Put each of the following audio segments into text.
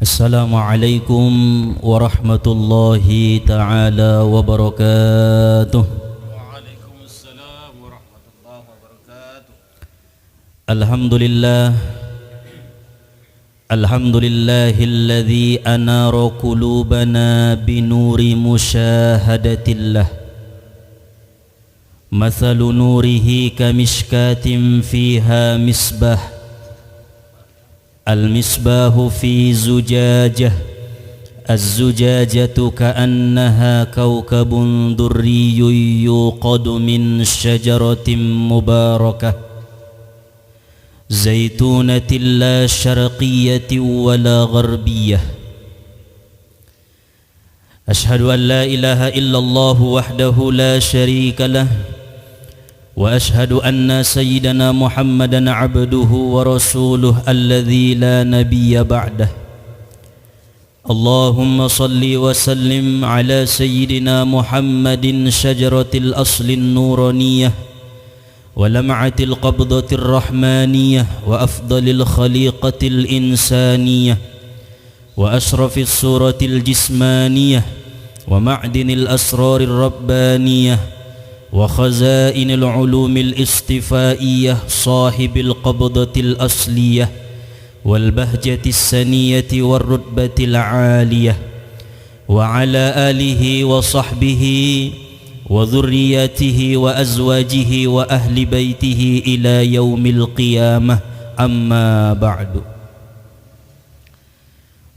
Assalamualaikum warahmatullahi ta'ala wabarakatuh. Waalaikumsalam warahmatullahi wabarakatuh. Alhamdulillahilladzi anara qulubana binuri musyahadatillah. Mathalu nurihi kamishkatin fiha misbah. المصباح في زجاجة الزجاجة كأنها كوكب دري يوقد من شجرة مباركة زيتونة لا شرقية ولا غربية أشهد أن لا إله إلا الله وحده لا شريك له وأشهد أن سيدنا محمدًا عبده ورسوله الذي لا نبي بعده اللهم صل وسلم على سيدنا محمد شجرة الأصل النورانية ولمعة القبضة الرحمانية وأفضل الخليقة الإنسانية وأشرف الصورة الجسمانية ومعدن الأسرار الربانية وخزائن العلوم الاصطفائية صاحب القبضة الأصلية والبهجة السنية والرتبة العالية وعلى آله وصحبه وذرياته وأزواجه وأهل بيته إلى يوم القيامة أما بعد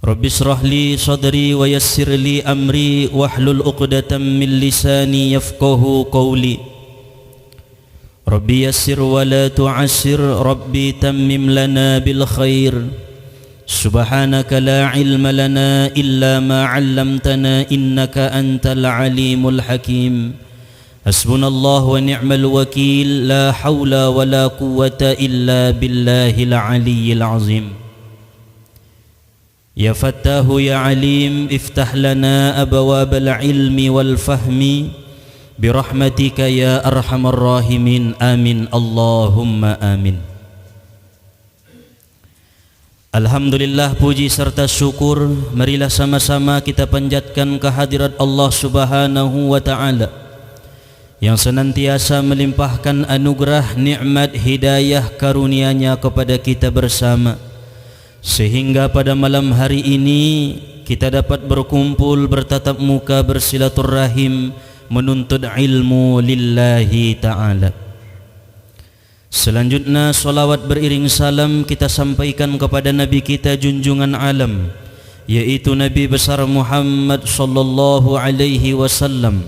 Rabbi shrah li sadri wa yassir li amri wahlul 'uqdatam min lisani yafqahu qawli Rabbi yassir wa la tu'assir Rabbi tammim lana bil khair Subhanaka la ilma lana illa ma 'allamtana innaka antal alimul hakim Hasbunallahu wa ni'mal wakil la hawla wa la quwwata illa billahil aliyyil azim Ya Fattahu ya Alim iftah lana abwabal ilmi wal fahmi birahmatika ya arhamar rahimin amin Allahumma amin. Alhamdulillah, puji serta syukur marilah sama-sama kita panjatkan kehadirat Allah Subhanahu wa taala yang senantiasa melimpahkan anugerah nikmat hidayah karunia-Nya kepada kita bersama sehingga pada malam hari ini kita dapat berkumpul bertatap muka bersilaturahim menuntut ilmu lillahi ta'ala. Selanjutnya salawat beriring salam kita sampaikan kepada Nabi kita junjungan alam yaitu Nabi besar Muhammad sallallahu alaihi wasallam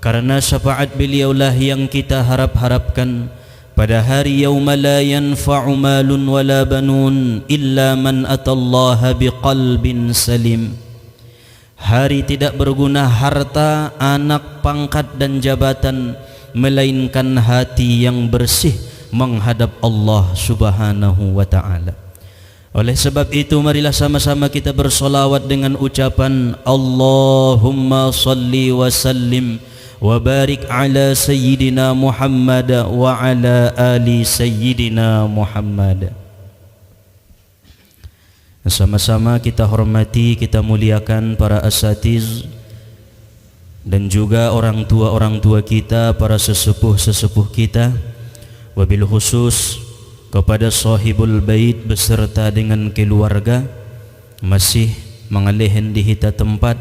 karena syafaat beliaulah yang kita harap-harapkan pada hari yauma la yanfa'u malun wala banun illa man atallaha biqalbin salim. Hari tidak berguna harta, anak, pangkat dan jabatan melainkan hati yang bersih menghadap Allah Subhanahu wa taala. Oleh sebab itu marilah sama-sama kita bersolawat dengan ucapan Allahumma salli wa sallim wa barik ala sayyidina Muhammad wa ala ali sayyidina Muhammad. Sama-sama kita hormati, kita muliakan para asatiz dan juga orang tua kita, para sesepuh-sesepuh kita, wabil khusus kepada sahibul bait beserta dengan keluarga masih mengalihin di hita tempat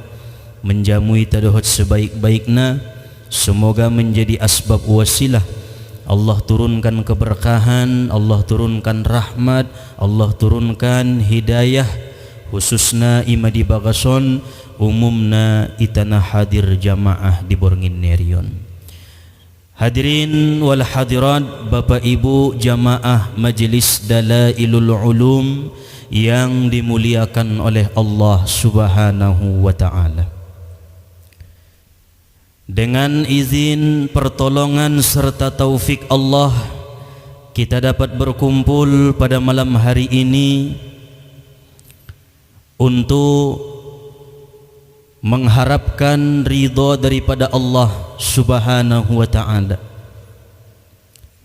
menjamui taduhut sebaik-baiknya. Semoga menjadi asbab wasilah Allah turunkan keberkahan, Allah turunkan rahmat, Allah turunkan hidayah khususna imadi bagason umumna itana hadir jamaah di Borngin Nerion. Hadirin wal hadirat, Bapak Ibu jamaah Majelis Dalailul Ulum yang dimuliakan oleh Allah Subhanahu wa taala. Dengan izin, pertolongan serta taufik Allah kita dapat berkumpul pada malam hari ini untuk mengharapkan ridha daripada Allah Subhanahu wa taala,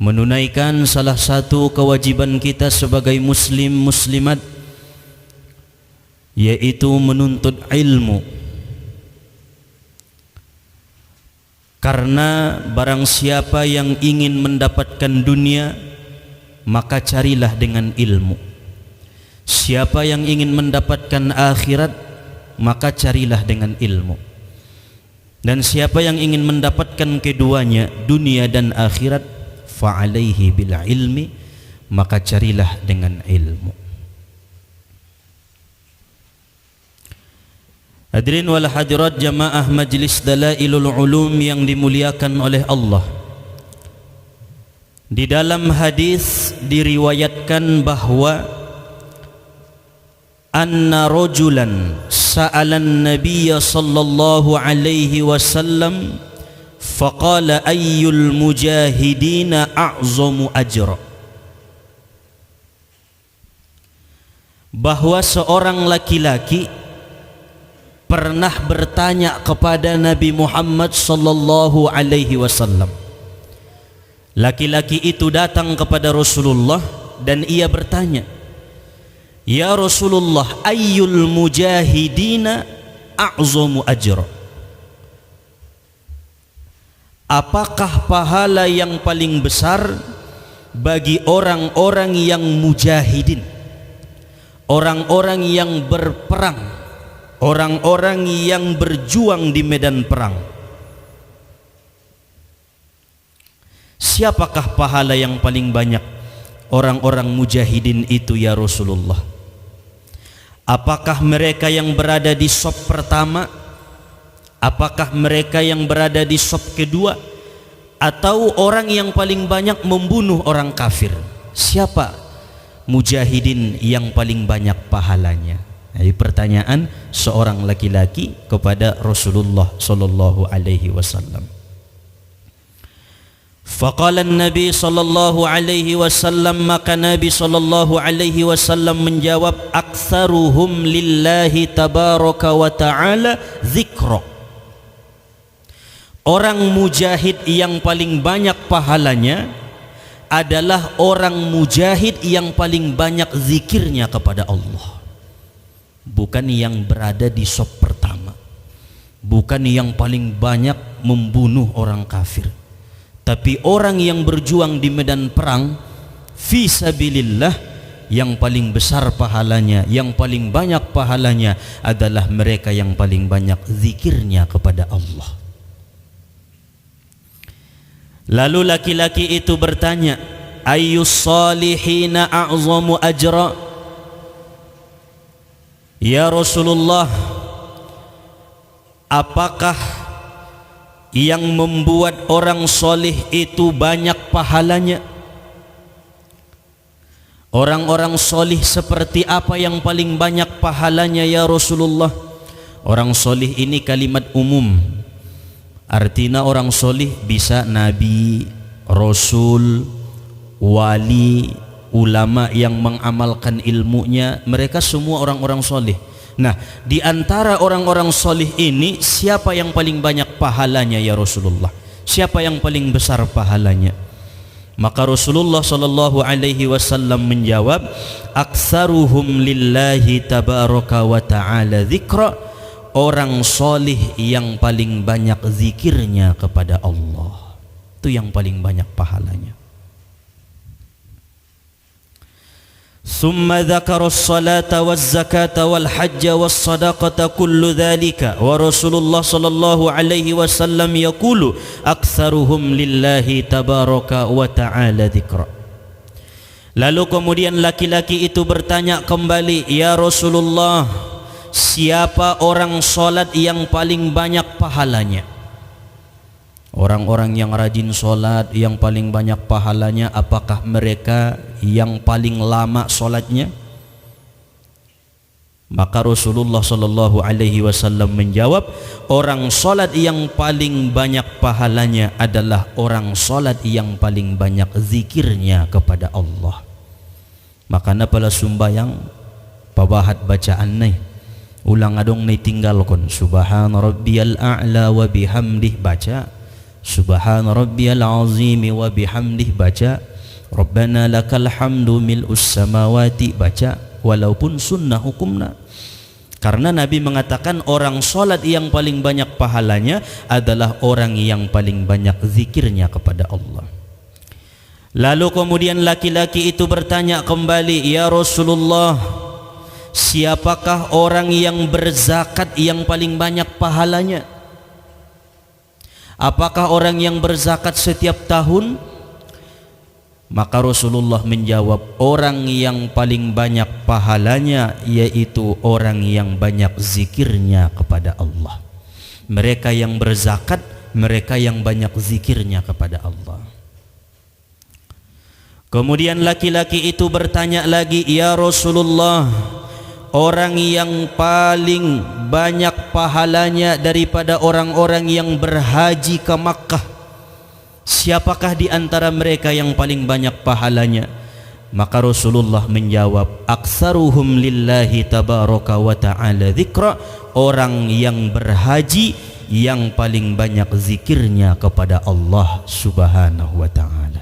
menunaikan salah satu kewajiban kita sebagai muslim muslimat yaitu menuntut ilmu. Karena barang siapa yang ingin mendapatkan dunia, maka carilah dengan ilmu. Siapa yang ingin mendapatkan akhirat, maka carilah dengan ilmu. Dan siapa yang ingin mendapatkan keduanya, dunia dan akhirat, fa'alaihi bil ilmi, maka carilah dengan ilmu. Hadirin wal hadirat jamaah Majlis Dalailul Ulum yang dimuliakan oleh Allah. Di dalam hadis diriwayatkan bahwa anna rajulan sa'alan nabiyya sallallahu alaihi wasallam faqala ayyul mujahidina a'zamu ajra. Bahwa seorang laki-laki pernah bertanya kepada Nabi Muhammad sallallahu alaihi wasallam. Laki-laki itu datang kepada Rasulullah dan ia bertanya, "Ya Rasulullah, ayyul mujahidina a'zamu ajra?" Apakah pahala yang paling besar bagi orang-orang yang mujahidin, orang-orang yang berperang, orang-orang yang berjuang di medan perang? Siapakah pahala yang paling banyak orang-orang mujahidin itu ya Rasulullah? Apakah mereka yang berada di saf pertama? Apakah mereka yang berada di saf kedua? Atau orang yang paling banyak membunuh orang kafir? Siapa mujahidin yang paling banyak pahalanya? Ini pertanyaan seorang laki-laki kepada Rasulullah sallallahu alaihi wasallam. Faqala Nabi sallallahu alaihi wasallam, maka Nabi sallallahu alaihi wasallam menjawab, aktsaruhum lillahi tabaraka wa ta'ala dzikra. Orang mujahid yang paling banyak pahalanya adalah orang mujahid yang paling banyak zikirnya kepada Allah. Bukan yang berada di saf pertama, bukan yang paling banyak membunuh orang kafir, tapi orang yang berjuang di medan perang fi sabilillah, yang paling besar pahalanya, yang paling banyak pahalanya adalah mereka yang paling banyak zikirnya kepada Allah. Lalu laki-laki itu bertanya, ayyus salihina a'zamu ajra? Ya Rasulullah, apakah yang membuat orang soleh itu banyak pahalanya? Orang-orang soleh seperti apa yang paling banyak pahalanya ya Rasulullah? Orang soleh ini kalimat umum, artinya orang soleh bisa nabi, rasul, wali, ulama yang mengamalkan ilmunya, mereka semua orang-orang soleh. Nah, di antara orang-orang soleh ini siapa yang paling banyak pahalanya ya Rasulullah? Siapa yang paling besar pahalanya? Maka Rasulullah sallallahu alaihi wasallam menjawab, aktsaruhum lillahi tabaraka wa ta'ala dzikra. Orang soleh yang paling banyak zikirnya kepada Allah, itu yang paling banyak pahalanya. ثم ذكر الصلاة والزكاة والحج والصدقة كل ذلك ورسول الله صلى الله عليه وسلم يقول أكثرهم لله تبارك وتعالى ذكرا. Lalu kemudian laki-laki itu bertanya kembali, ya Rasulullah, siapa orang solat yang paling banyak pahalanya? Orang-orang yang rajin sholat yang paling banyak pahalanya, apakah mereka yang paling lama sholatnya? Maka Rasulullah sallallahu alaihi wasallam menjawab, orang sholat yang paling banyak pahalanya adalah orang sholat yang paling banyak zikirnya kepada Allah. Makanya pala sumbayang pabahat bacaan nih, ulang adong nih tinggalkan subhana rabbiyal a'la wa bihamdih, baca subhana rabbiyal azim wa bihamdih, baca rabbana lakal hamdu mil'us samawati, baca walaupun sunnah hukumna. Karena Nabi mengatakan orang sholat yang paling banyak pahalanya adalah orang yang paling banyak zikirnya kepada Allah. Lalu kemudian laki-laki itu bertanya kembali, "Ya Rasulullah, siapakah orang yang berzakat yang paling banyak pahalanya? Apakah orang yang berzakat setiap tahun?" Maka Rasulullah menjawab, orang yang paling banyak pahalanya yaitu orang yang banyak zikirnya kepada Allah. Mereka yang berzakat, mereka yang banyak zikirnya kepada Allah. Kemudian laki-laki itu bertanya lagi, "Ya Rasulullah, orang yang paling banyak pahalanya daripada orang-orang yang berhaji ke Makkah, siapakah di antara mereka yang paling banyak pahalanya?" Maka Rasulullah menjawab, "Aktsaruhum lillahi tabaraka wa ta'ala dzikra," orang yang berhaji yang paling banyak zikirnya kepada Allah Subhanahu wa ta'ala.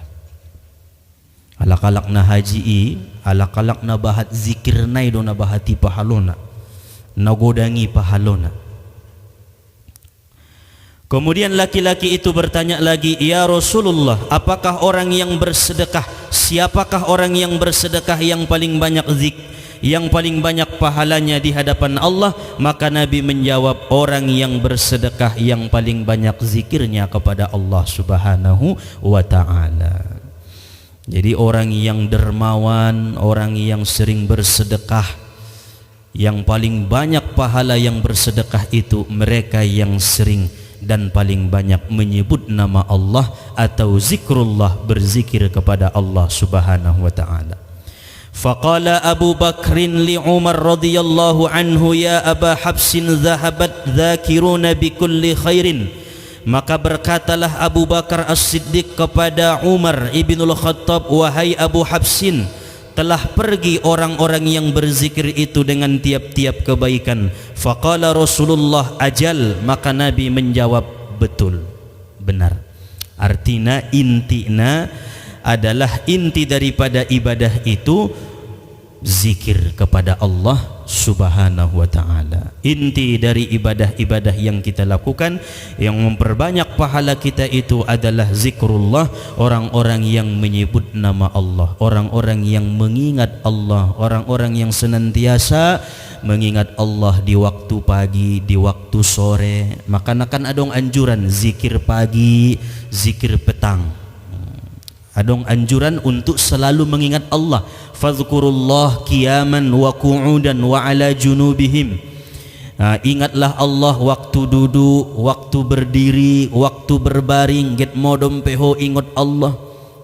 Alak-alak na haji alak-alak na bahat zikir nai do na bahati pahalona, nagodangi pahalona. Kemudian laki-laki itu bertanya lagi, "Ya Rasulullah, apakah orang yang bersedekah, siapakah orang yang bersedekah yang paling banyak yang paling banyak pahalanya di hadapan Allah?" Maka Nabi menjawab, orang yang bersedekah yang paling banyak zikirnya kepada Allah Subhanahu wa ta'ala. Jadi orang yang dermawan, orang yang sering bersedekah, yang paling banyak pahala yang bersedekah itu mereka yang sering dan paling banyak menyebut nama Allah atau zikrullah, berzikir kepada Allah Subhanahu wa ta'ala. Faqala Abu Bakrin li Umar radhiyallahu anhu, "Ya Aba Habsin, dhahabat dzakiruna bikulli khairin." Maka berkatalah Abu Bakar As-Siddiq kepada Umar ibnul Khattab, "Wahai Abu Habsin, telah pergi orang-orang yang berzikir itu dengan tiap-tiap kebaikan." Faqala Rasulullah, "Ajal." Maka Nabi menjawab, "Betul, benar." Artinya intinya adalah inti daripada ibadah itu zikir kepada Allah Subhanahu wa ta'ala. Inti dari ibadah-ibadah yang kita lakukan yang memperbanyak pahala kita itu adalah zikrullah, orang-orang yang menyebut nama Allah, orang-orang yang mengingat Allah, orang-orang yang senantiasa mengingat Allah di waktu pagi, di waktu sore. Maka akan adong anjuran zikir pagi, zikir petang. Adong anjuran untuk selalu mengingat Allah. Fadhkurullah qiyaman wa qu'udan wa ala junubihim. Ingatlah Allah waktu duduk, waktu berdiri, waktu berbaring. Get modom peho ingat Allah.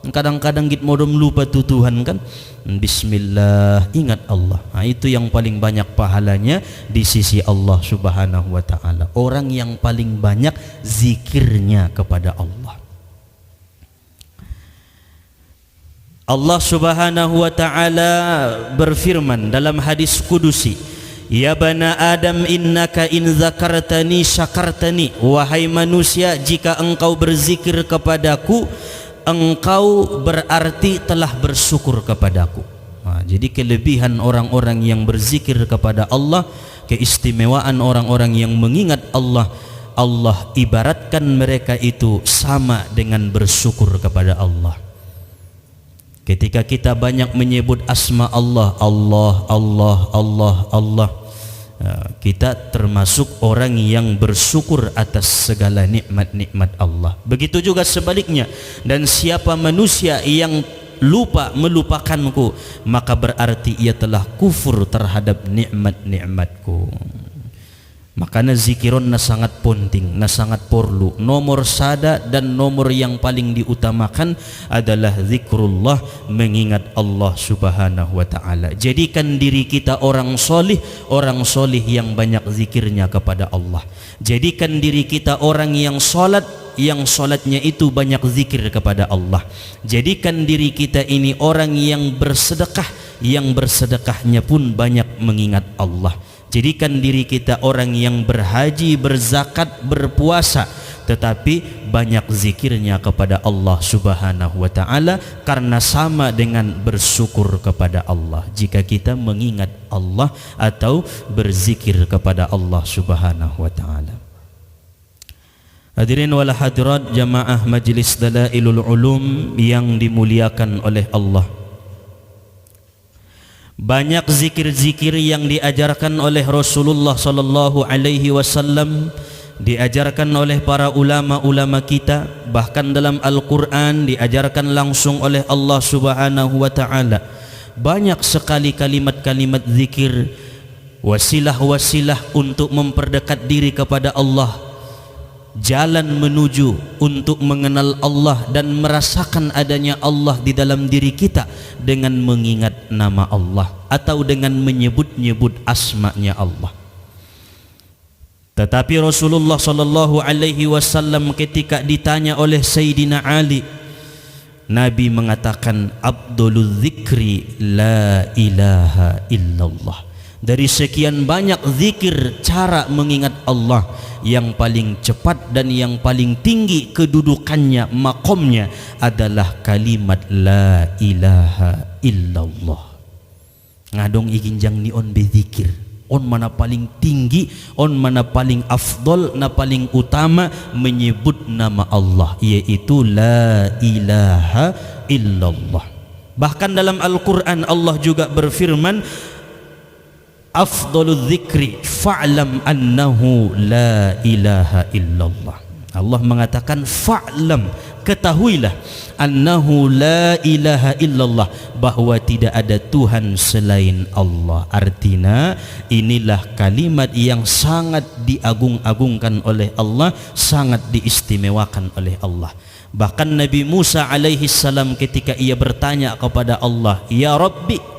Kadang-kadang git modom lupa tu Tuhan kan. Bismillah, ingat Allah. Itu yang paling banyak pahalanya di sisi Allah Subhanahu wa ta'ala. Orang yang paling banyak zikirnya kepada Allah. Allah Subhanahu wa ta'ala berfirman dalam hadis kudusi, "Ya bana Adam, innaka in zakartani syakartani." Wahai manusia, jika engkau berzikir kepadaku, engkau berarti telah bersyukur kepadaku. Jadi kelebihan orang-orang yang berzikir kepada Allah, keistimewaan orang-orang yang mengingat Allah, Allah ibaratkan mereka itu sama dengan bersyukur kepada Allah. Ketika kita banyak menyebut asma Allah, Allah, Allah, Allah, Allah, kita termasuk orang yang bersyukur atas segala nikmat-nikmat Allah. Begitu juga sebaliknya. Dan siapa manusia yang lupa melupakanku, maka berarti ia telah kufur terhadap nikmat-nikmatku. Makanya zikiron na sangat penting, na sangat perlu. Nomor sada dan nomor yang paling diutamakan adalah zikrullah, mengingat Allah Subhanahu wa ta'ala. Jadikan diri kita orang solih yang banyak zikirnya kepada Allah. Jadikan diri kita orang yang solat, yang solatnya itu banyak zikir kepada Allah. Jadikan diri kita ini orang yang bersedekah, yang bersedekahnya pun banyak mengingat Allah. Jadikan diri kita orang yang berhaji, berzakat, berpuasa, tetapi banyak zikirnya kepada Allah Subhanahu wa taala, karena sama dengan bersyukur kepada Allah jika kita mengingat Allah atau berzikir kepada Allah Subhanahu wa taala. Hadirin wal hadirat jamaah Majlis Dalailul Ulum yang dimuliakan oleh Allah. Banyak zikir-zikir yang diajarkan oleh Rasulullah sallallahu alaihi wasallam, diajarkan oleh para ulama-ulama kita, bahkan dalam Al-Qur'an diajarkan langsung oleh Allah Subhanahu wa taala. Banyak sekali kalimat-kalimat zikir, wasilah-wasilah untuk memperdekat diri kepada Allah, jalan menuju untuk mengenal Allah dan merasakan adanya Allah di dalam diri kita dengan mengingat nama Allah atau dengan menyebut-nyebut asma-Nya Allah. Tetapi Rasulullah sallallahu alaihi wasallam ketika ditanya oleh Sayyidina Ali, Nabi mengatakan Abdulul Zikri la ilaha illallah. Dari sekian banyak zikir cara mengingat Allah, yang paling cepat dan yang paling tinggi kedudukannya, makomnya adalah kalimat la ilaha illallah. Ngadong iginjang ni on bezikir, on mana paling tinggi, on mana paling afdol, na paling utama menyebut nama Allah, yaitu la ilaha illallah. Bahkan dalam Al-Quran Allah juga berfirman, afdalul dzikri fa'lam annahu la ilaha illallah. Allah mengatakan fa'lam, ketahuilah, annahu la ilaha illallah, bahwa tidak ada Tuhan selain Allah. Artinya inilah kalimat yang sangat diagung-agungkan oleh Allah, sangat diistimewakan oleh Allah. Bahkan Nabi Musa alaihi salam ketika ia bertanya kepada Allah, ya Rabbi,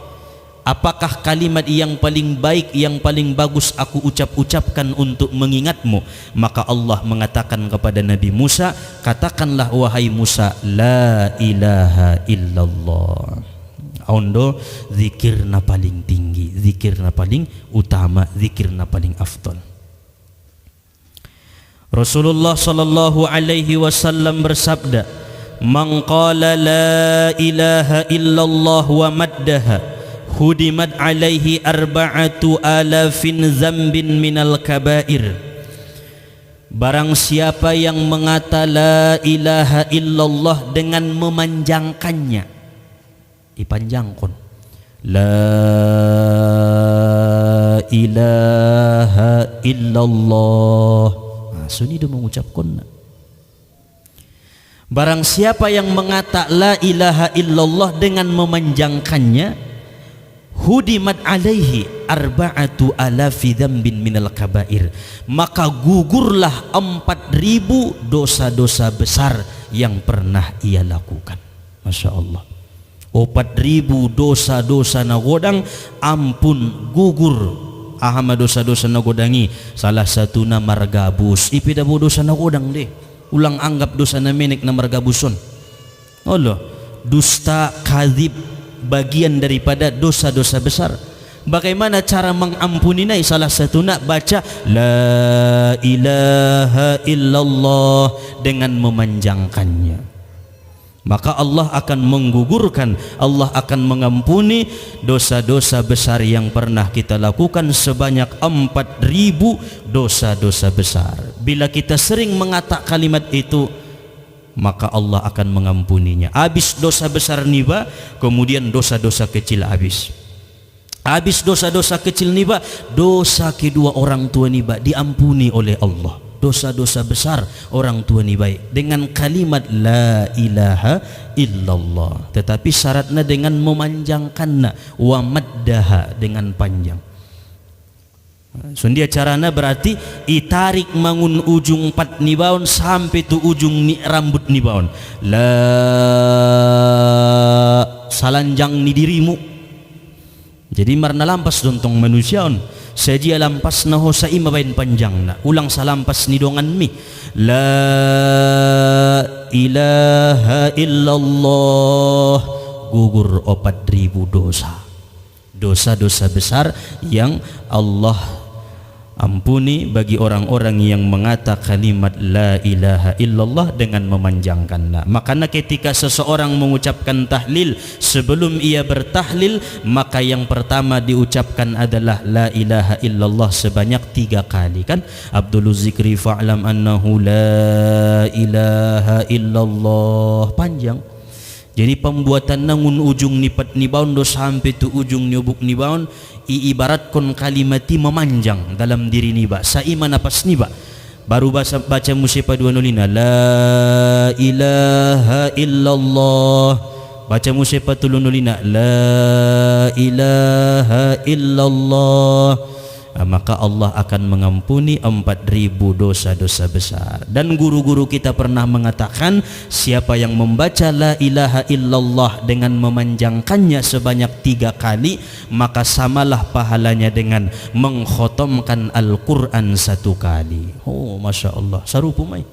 apakah kalimat yang paling baik, yang paling bagus aku ucapkan untuk mengingatmu? Maka Allah mengatakan kepada Nabi Musa, katakanlah wahai Musa, la ilaha illallah. Ondo zikirna paling tinggi, zikirna paling utama, zikirna paling afdal. Rasulullah sallallahu alaihi wasallam bersabda, man qala la ilaha illallah wa maddaha hudimat alaihi arba'atu alafin zambin minal kabair. Barang siapa yang mengata la ilaha illallah dengan memanjangkannya, dipanjangkan, la ilaha illallah, nah, suni dia mengucapkan. Barang siapa yang mengata la ilaha illallah dengan memanjangkannya, hudimat alaihi arba'atu alafi dzambin minal kabair, maka gugurlah 4.000 dosa-dosa besar yang pernah ia lakukan. Masya Allah, 4.000 dosa-dosa nagodang ampun gugur. Ahama dosa-dosa nagodangi, salah satu na margabus, ipida bo dosa nagodang deh, ulang anggap dosa na menek na margabuson. Allah, dusta, kadzib, bagian daripada dosa-dosa besar. Bagaimana cara mengampuninya? Salah satu nak baca la ilaha illallah dengan memanjangkannya, maka Allah akan menggugurkan, Allah akan mengampuni dosa-dosa besar yang pernah kita lakukan sebanyak 4.000 dosa-dosa besar. Bila kita sering mengata kalimat itu, maka Allah akan mengampuninya. Habis dosa besar niba, kemudian dosa-dosa kecil habis. Habis dosa-dosa kecil niba, dosa kedua orang tua niba diampuni oleh Allah. Dosa-dosa besar orang tua niba dengan kalimat la ilaha illallah. Tetapi syaratnya dengan memanjangkannya, wa maddaha, dengan panjang. Sundia carana berarti itarik mangun ujung 4 nibaun sampai tu ujung ni rambut nibaun. La salanjang ni dirimu. Jadi marna lampas dontong manusiaun. Sejia lampas na ho sa imabain panjang na. Ulang sa lampas ni dongan mi. La ilaha illallah. Gugur 4.000 dosa. Dosa-dosa besar yang Allah Ampuni bagi orang-orang yang mengata kalimat la ilaha illallah dengan memanjangkannya. Makanya ketika seseorang mengucapkan tahlil, sebelum ia bertahlil, maka yang pertama diucapkan adalah la ilaha illallah sebanyak 3 kali, kan? Abdul zikri fa'lam annahu la ilaha illallah, panjang. Jadi pembuatan nangun ujung nipat nibaun do sampai tu ujung nyubuk nibaun iibaratkan kalimati memanjang dalam diri niba. Saima napas niba. Baru baca musipa dua nulina la ilaha illallah. Baca musipa tulu nulina la ilaha illallah. Maka Allah akan mengampuni 4.000 dosa-dosa besar. Dan guru-guru kita pernah mengatakan, siapa yang membaca la ilaha illallah dengan memanjangkannya sebanyak 3 kali, maka samalah pahalanya dengan mengkhotomkan Al-Quran 1 kali. Oh, Masya Allah, sarupu mai.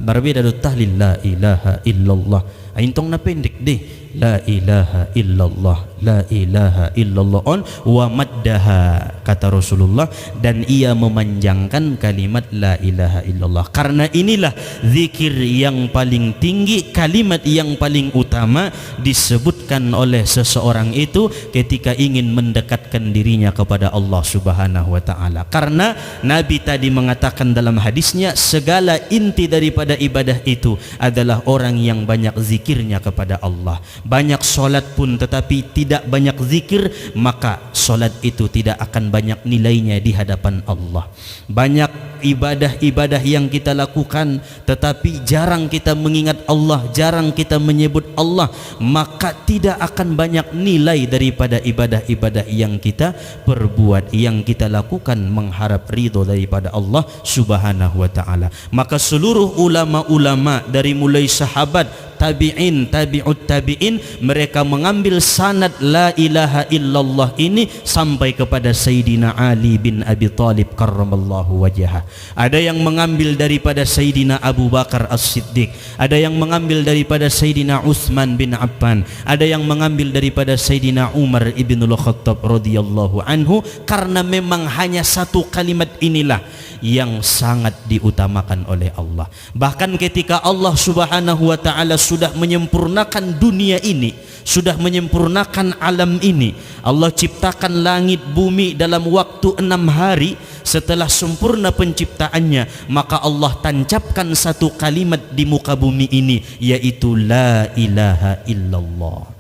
Berbeda do tahlil la ilaha illallah. Intong na pendek deh, la ilaha illallah, la ilaha illallah on wa maddaha, kata Rasulullah, dan ia memanjangkan kalimat la ilaha illallah. Karena inilah zikir yang paling tinggi, kalimat yang paling utama disebutkan oleh seseorang itu ketika ingin mendekatkan dirinya kepada Allah Subhanahu wa taala. Karena Nabi tadi mengatakan dalam hadisnya, segala inti daripada ibadah itu adalah orang yang banyak zikirnya kepada Allah. Banyak solat pun tetapi tidak banyak zikir, maka solat itu tidak akan banyak nilainya di hadapan Allah. Banyak ibadah-ibadah yang kita lakukan tetapi jarang kita mengingat Allah, jarang kita menyebut Allah, maka tidak akan banyak nilai daripada ibadah-ibadah yang kita perbuat, yang kita lakukan mengharap ridho daripada Allah Subhanahu wa taala. Maka seluruh ulama-ulama dari mulai sahabat, tabi'in, tabi'ut tabi'in, mereka mengambil sanad la ilaha illallah ini sampai kepada Sayyidina Ali bin Abi Thalib karramallahu wajhah. Ada yang mengambil daripada Sayyidina Abu Bakar As-Siddiq, ada yang mengambil daripada Sayyidina Utsman bin Affan, ada yang mengambil daripada Sayyidina Umar ibnul Khattab radhiyallahu anhu, karena memang hanya 1 kalimat inilah yang sangat diutamakan oleh Allah. Bahkan ketika Allah Subhanahu wa taala sudah menyempurnakan dunia ini, sudah menyempurnakan alam ini, Allah ciptakan langit bumi dalam waktu 6 hari. Setelah sempurna penciptaannya, maka Allah tancapkan 1 kalimat di muka bumi ini, yaitu la ilaha illallah.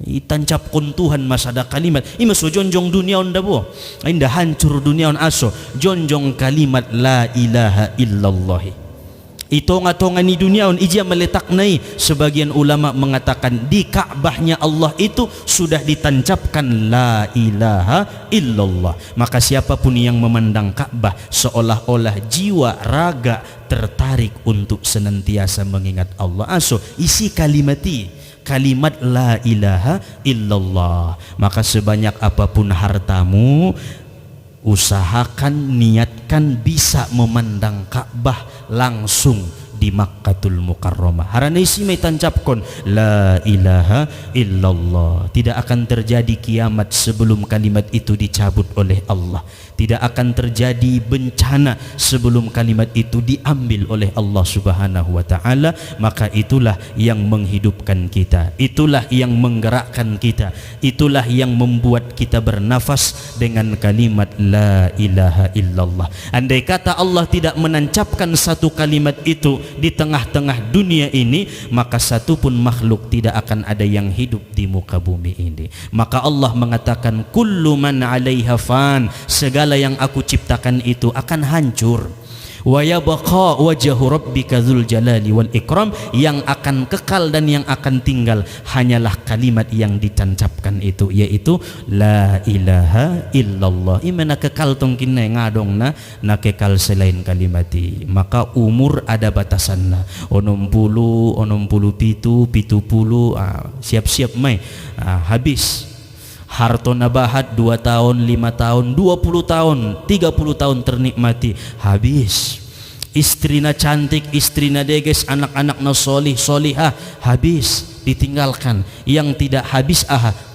Tancapkan Tuhan masada kalimat ima so jonjong dunia onda bo, indah hancur dunia on aso jonjong kalimat la ilaha illallah. Itonga-tonga ni dunia on ija meletak nai. Sebagian ulama mengatakan di Ka'bahnya Allah itu sudah ditancapkan la ilaha illallah. Maka siapapun yang memandang Ka'bah seolah-olah jiwa raga tertarik untuk senantiasa mengingat Allah. Aso isi kalimati, kalimat la ilaha illallah. Maka sebanyak apapun hartamu, usahakan, niatkan bisa memandang Ka'bah langsung di Makkatul Mukarramah. Harana isi may tancapkon la ilaha illallah. Tidak akan terjadi kiamat sebelum kalimat itu dicabut oleh Allah. Tidak akan terjadi bencana sebelum kalimat itu diambil oleh Allah Subhanahu wa taala. Maka itulah yang menghidupkan kita, itulah yang menggerakkan kita, itulah yang membuat kita bernafas dengan kalimat la ilaha illallah. Andai kata Allah tidak menancapkan 1 kalimat itu di tengah-tengah dunia ini, maka 1 pun makhluk tidak akan ada yang hidup di muka bumi ini. Maka Allah mengatakan kullu man 'alaiha fan, segala yang aku ciptakan itu akan hancur. Wa yabqa wajhu rabbika dzul jalali wal ikram, yang akan kekal dan yang akan tinggal hanyalah kalimat yang ditancapkan itu, yaitu la ilaha illallah. Imana kekal tongkinna ngadongna na kekal selain kalimati. Maka umur ada batasanna, 60, 67, 70, siap-siap mai habis. Hartona bahat 2 tahun, 5 tahun, 20 tahun, 30 tahun ternikmati, habis. Istrina cantik, istrina deges, anak-anak na solih, solihah, habis. ditinggalkan, yang tidak habis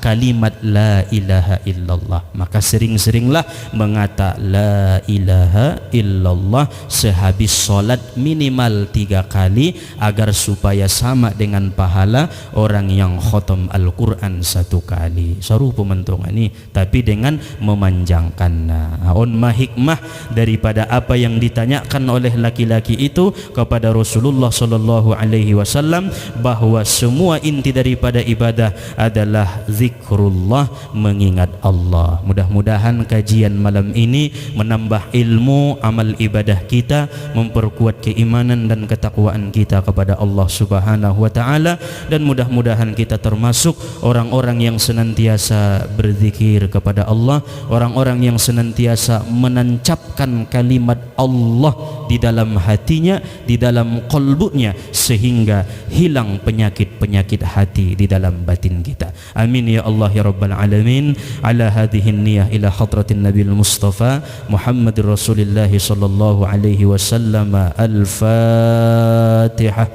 kalimat la ilaha illallah. Maka sering-seringlah mengata la ilaha illallah sehabis solat minimal 3 kali, agar supaya sama dengan pahala orang yang khotam Al-Quran 1 kali. Sarupa mentongan ini, tapi dengan memanjangkan. On hikmah daripada apa yang ditanyakan oleh laki-laki itu kepada Rasulullah sallallahu alaihi wasallam, bahwa semua inti daripada ibadah adalah zikrullah, mengingat Allah. Mudah-mudahan kajian malam ini menambah ilmu amal ibadah kita, memperkuat keimanan dan ketakwaan kita kepada Allah Subhanahu wa taala, dan mudah-mudahan kita termasuk orang-orang yang senantiasa berzikir kepada Allah, orang-orang yang senantiasa menancapkan kalimat Allah di dalam hatinya, di dalam qalbunya, sehingga hilang penyakit-penyakit hati di dalam batin kita. Amin ya Allah ya rabbal alamin. Ala hadhihi niyah ila hadratin nabil mustafa Muhammadur Rasulillah sallallahu alaihi wasallam. Al-Fatihah.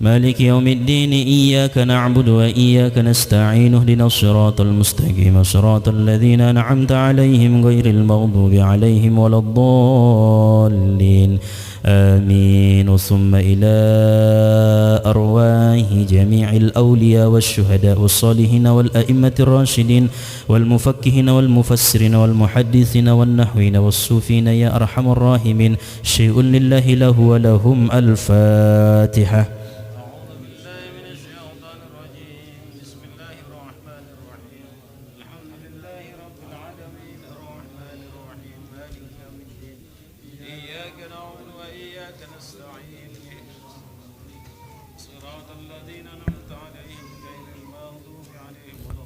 مالك يوم الدين إياك نعبد وإياك نستعين اهدنا الصراط المستقيم صراط الذين أنعمت عليهم غير المغضوب عليهم ولا الضالين آمين. ثم إلى أرواح جميع الأولياء والشهداء والصالحين والأئمة الراشدين والمفكهين والمفسرين والمحدثين والنحوين والصوفين يا أرحم الراحمين. شيء لله له ولهم. الفاتحة.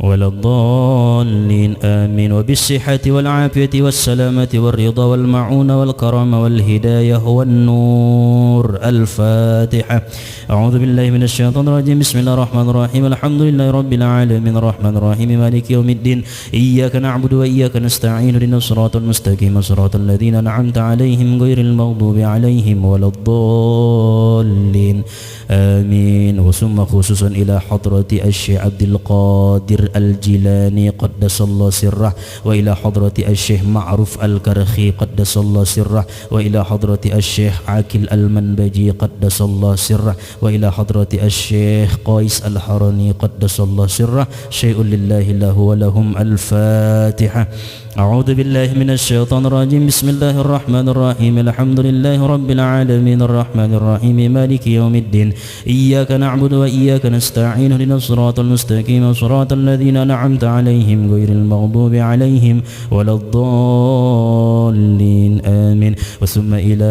ولا الضالين آمين. وبالصحة والعافية والسلامة والرضا والمعونة والكرامة والهداية والنور. الفاتحة. أعوذ بالله من الشيطان الرجيم. بسم الله الرحمن الرحيم. الحمد لله رب العالمين الرحمن الرحيم مالك يوم الدين إياك نعبد وإياك نستعين اهدنا الصراط المستقيم صراط الذين أنعمت عليهم غير المغضوب عليهم ولا الضالين آمين. وثم خصوصا إلى حضرة الشيخ عبد القادر الجيلاني قدس الله سره، وإلى حضرة الشيخ معروف الكرخي قدس الله سره، وإلى حضرة الشيخ عاكل المنبجي قدس الله سره، وإلى حضرة الشيخ قيس الحرني قدس الله سره. شيء لله له ولهم. الفاتحة. أعوذ بالله من الشيطان الرجيم. بسم الله الرحمن الرحيم. الحمد لله رب العالمين الرحمن الرحيم مالك يوم الدين إياك نعبد وإياك نستعين اهدنا الصراط المستقيم صراط الذين أنعمت عليهم غير المغضوب عليهم ولا الضالين آمين. وثم إلى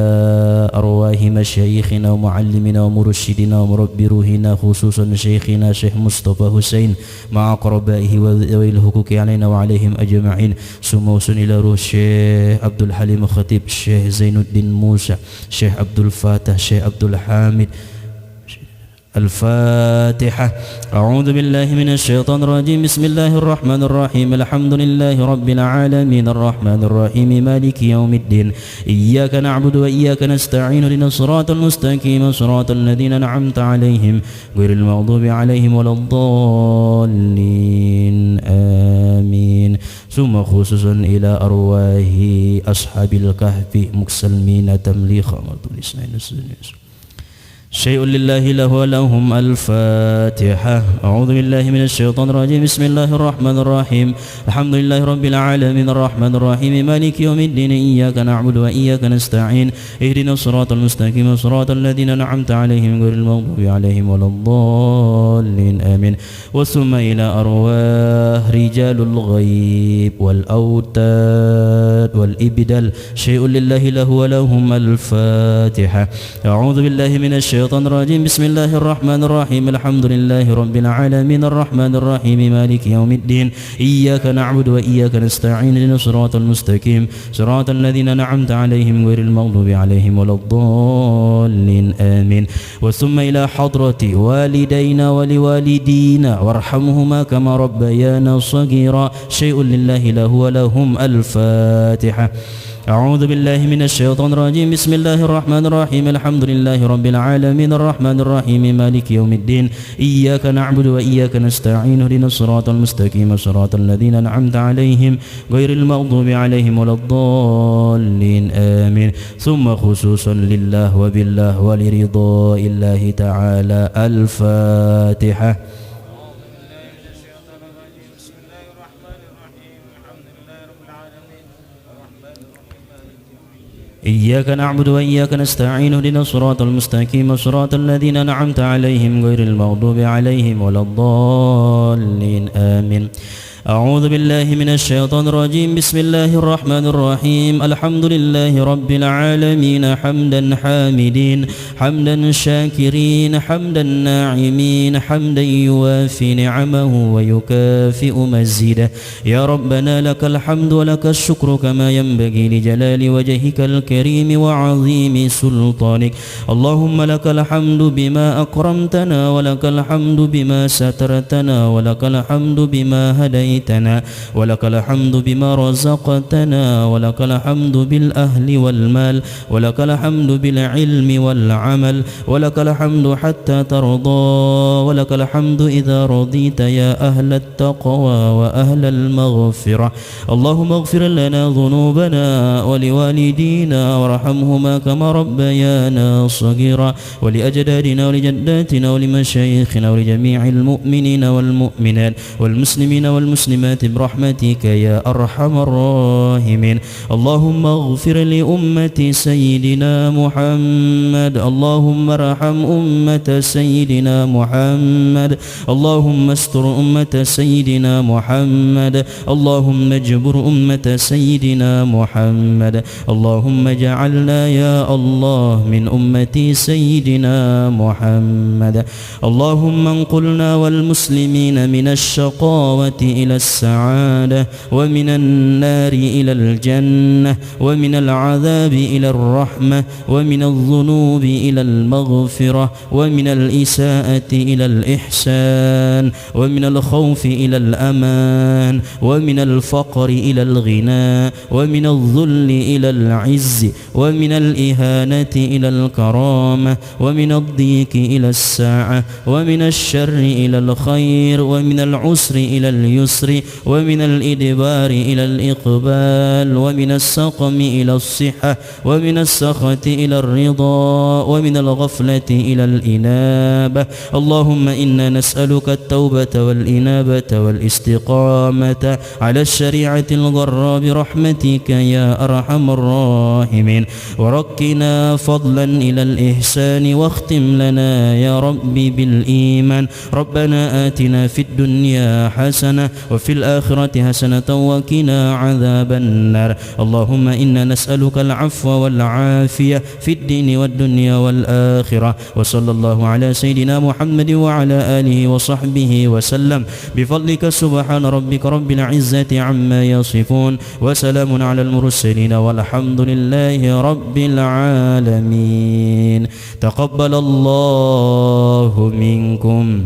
أرواح مشايخنا ومعلمنا ومرشدنا ومربي روحنا خصوصا شيخنا شيخ مصطفى حسين مع أقربائه وذوي الحقوق علينا وعليهم أجمعين. سموس إلى روح الشيخ عبد الحليم الخطيب، الشيخ زين الدين موسى، الشيخ عبد الفاتح، الشيخ عبد الحامد. الفاتحة. أعوذ بالله من الشيطان الرجيم. بسم الله الرحمن الرحيم. الحمد لله رب العالمين الرحمن الرحيم مالك يوم الدين إياك نعبد وإياك نستعين اهدنا الصراط المستقيم صراط الذين أنعمت عليهم غير المغضوب عليهم ولا الضالين آمين. ثم خصوصا إلى أرواح أصحاب الكهف مكسلمين تمليخ وطلسنا شيء لله له ولهم. الفاتحة. أعوذ بالله من الشيطان الرجيم. بسم الله الرحمن الرحيم. الحمد لله رب العالمين الرحمن الرحيم مالك يوم الدين إياك نعبد وإياك نستعين اهدنا الصراط المستقيم صراط الذين أنعمت عليهم غير المغضوب عليهم ولا الضالين آمين. وثم إلى أرواح رجال الغيب والأوتاد والإبدال شيء لله له ولهم. الفاتحة. أعوذ بالله من الشيطان الرجيم. بسم الله الرحمن الرحيم. الحمد لله رب العالمين الرحمن الرحيم مالك يوم الدين إياك نعبد وإياك نستعين اهدنا الصراط المستقيم صراط الذين أنعمت عليهم غير المغضوب عليهم ولا الضالين آمين. وثم إلى حضرة والدينا ولوالدينا وارحمهما كما ربيانا صغيرا شيء لله له ولهم. الفاتحة. أعوذ بالله من الشيطان الرجيم بسم الله الرحمن الرحيم الحمد لله رب العالمين الرحمن الرحيم مالك يوم الدين إياك نعبد وإياك نستعين اهدنا الصراط المستقيم صراط الذين أنعمت عليهم غير المغضوب عليهم ولا الضالين آمين ثم خصوصا لله وبالله ولرضاء الله تعالى الفاتحة. إياك نعبد وإياك نستعين اهدنا الصراط المستقيم صراط الذين أنعمت عليهم غير المغضوب عليهم ولا الضالين آمين. أعوذ بالله من الشيطان الرجيم بسم الله الرحمن الرحيم الحمد لله رب العالمين حمدا حامدين حمدا شاكرين حمدا ناعمين حمدا يوافي نعمه ويكافئ مزيده. يا ربنا لك الحمد ولك الشكر كما ينبغي لجلال وجهك الكريم وعظيم سلطانك. اللهم لك الحمد بما أكرمتنا ولك الحمد بما سترتنا ولك الحمد بما هديتنا ولك الحمد بما رزقتنا ولك الحمد بالأهل والمال ولك الحمد بالعلم والعمل ولك الحمد حتى ترضى ولك الحمد إذا رضيت يا أهل التقوى وأهل المغفرة. اللهم اغفر لنا ذنوبنا ولوالدينا وارحمهما كما ربيانا صغيرا ولأجدادنا ولجداتنا ولمشايخنا ولجميع المؤمنين والمؤمنات والمسلمين والمسلمات برحمتك يا أرحم الراحمين. اللهم اغفر لأمة سيدنا محمد اللهم ارحم أمة سيدنا محمد اللهم استر أمة سيدنا محمد اللهم اجبر أمة سيدنا محمد اللهم اجعلنا يا الله من أمة سيدنا محمد. اللهم انقلنا والمسلمين من الشقاوة إلى السعادة ومن النار إلى الجنة ومن العذاب إلى الرحمة ومن الذنوب إلى المغفرة ومن الإساءة إلى الإحسان ومن الخوف إلى الأمان ومن الفقر إلى الغنى ومن الذل إلى العز ومن الإهانة إلى الكرامة ومن الضيق إلى الساعة ومن الشر إلى الخير ومن العسر إلى اليسر ومن الإدبار إلى الإقبال ومن السقم إلى الصحة ومن السخط إلى الرضا ومن الغفلة إلى الإنابة. اللهم إنا نسألك التوبة والإنابة والاستقامة على الشريعة الغراء برحمتك يا أرحم الراحمين. ورقنا فضلا إلى الإحسان واختم لنا يا ربي بالإيمان. ربنا آتنا في الدنيا حسنة وفي الآخرة حسنة وقنا عذاب النار. اللهم إنا نسألك العفو والعافية في الدين والدنيا والآخرة. وصلى الله على سيدنا محمد وعلى آله وصحبه وسلم بفضلك سبحان ربك رب العزة عما يصفون وسلام على المرسلين والحمد لله رب العالمين. تقبل الله منكم.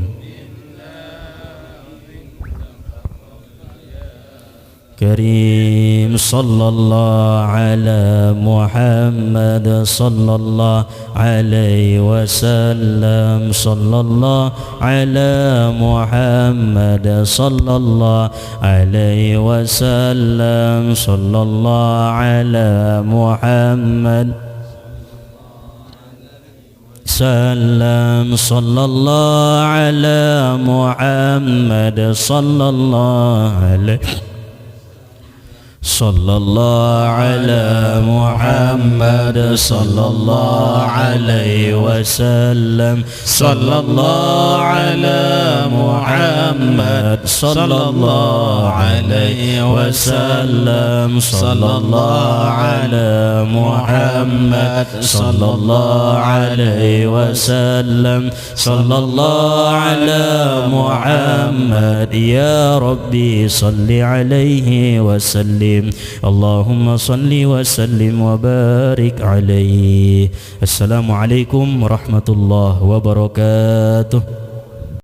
كريم صلى الله على محمد صلى الله عليه وسلم صلى الله على محمد صلى الله عليه وسلم صلى الله على محمد سلم صلى الله على محمد صلى الله عليه صلى الله على محمد صلى الله عليه وسلم صلى الله على محمد صلى الله عليه وسلم صلى الله على محمد صلى الله عليه وسلم صلى الله على محمد. يا ربي صل عليه وسلم. اللهم صل وسلم وبارك عليه. السلام عليكم ورحمة الله وبركاته.